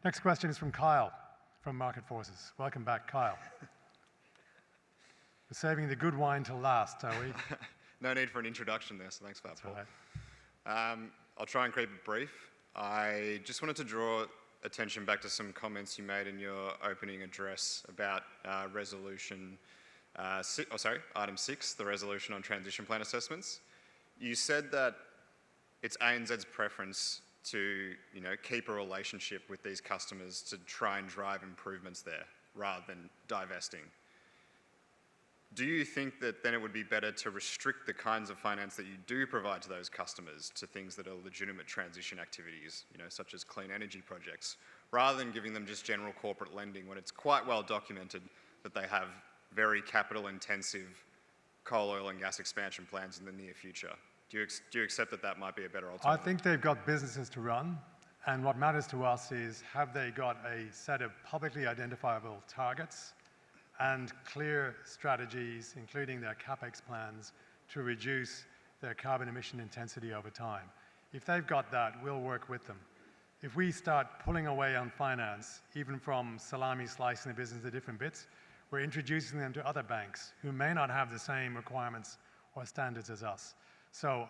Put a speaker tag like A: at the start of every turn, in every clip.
A: Next question is from Kyle from Market Forces. Welcome back, Kyle. We're saving the good wine till last, are we?
B: No need for an introduction there, so thanks for that, Paul.
A: Right.
B: I'll try and keep it brief. I just wanted to draw attention back to some comments you made in your opening address about item 6, the resolution on transition plan assessments. You said that it's ANZ's preference to, keep a relationship with these customers to try and drive improvements there rather than divesting. Do you think that then it would be better to restrict the kinds of finance that you do provide to those customers to things that are legitimate transition activities, such as clean energy projects, rather than giving them just general corporate lending when it's quite well documented that they have very capital-intensive coal, oil and gas expansion plans in the near future? Do you accept that that might be a better alternative?
A: I think they've got businesses to run, and what matters to us is, have they got a set of publicly identifiable targets and clear strategies, including their CapEx plans, to reduce their carbon emission intensity over time? If they've got that, we'll work with them. If we start pulling away on finance, even from salami slicing the business into different bits, we're introducing them to other banks who may not have the same requirements or standards as us. So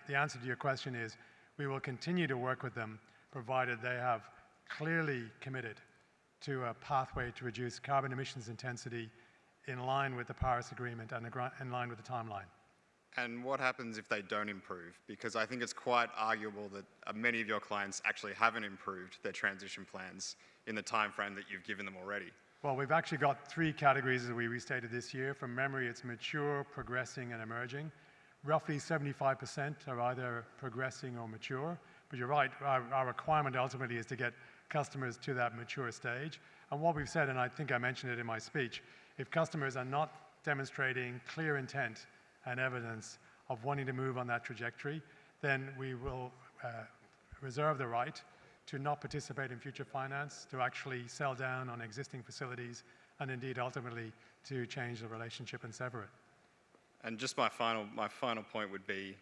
A: the answer to your question is, we will continue to work with them, provided they have clearly committed to a pathway to reduce carbon emissions intensity in line with the Paris Agreement and in line with the timeline.
B: And what happens if they don't improve? Because I think it's quite arguable that many of your clients actually haven't improved their transition plans in the time frame that you've given them already.
A: Well, we've actually got 3 categories that we restated this year. From memory, it's mature, progressing, and emerging. Roughly 75% are either progressing or mature. But you're right, our requirement ultimately is to get customers to that mature stage. And what we've said, and I think I mentioned it in my speech, if customers are not demonstrating clear intent and evidence of wanting to move on that trajectory, then we will reserve the right to not participate in future finance, to actually sell down on existing facilities, and indeed ultimately to change the relationship and sever it.
B: And just my final point would be,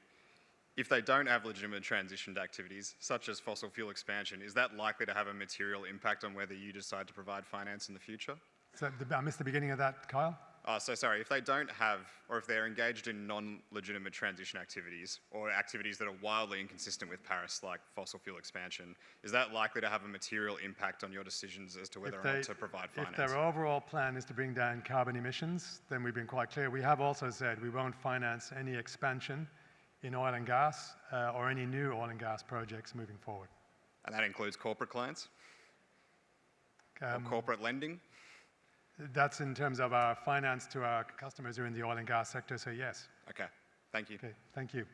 B: if they don't have legitimate transition activities, such as fossil fuel expansion, is that likely to have a material impact on whether you decide to provide finance in the future?
A: So I missed the beginning of that, Kyle?
B: So sorry, if they don't have, or if they're engaged in non-legitimate transition activities, or activities that are wildly inconsistent with Paris, like fossil fuel expansion, is that likely to have a material impact on your decisions as to whether or not to provide finance?
A: If their overall plan is to bring down carbon emissions, then we've been quite clear. We have also said we won't finance any expansion in oil and gas or any new oil and gas projects moving forward.
B: And that includes corporate clients? Or corporate lending?
A: That's in terms of our finance to our customers who are in the oil and gas sector, so yes.
B: Okay, thank you.
A: Okay, thank you.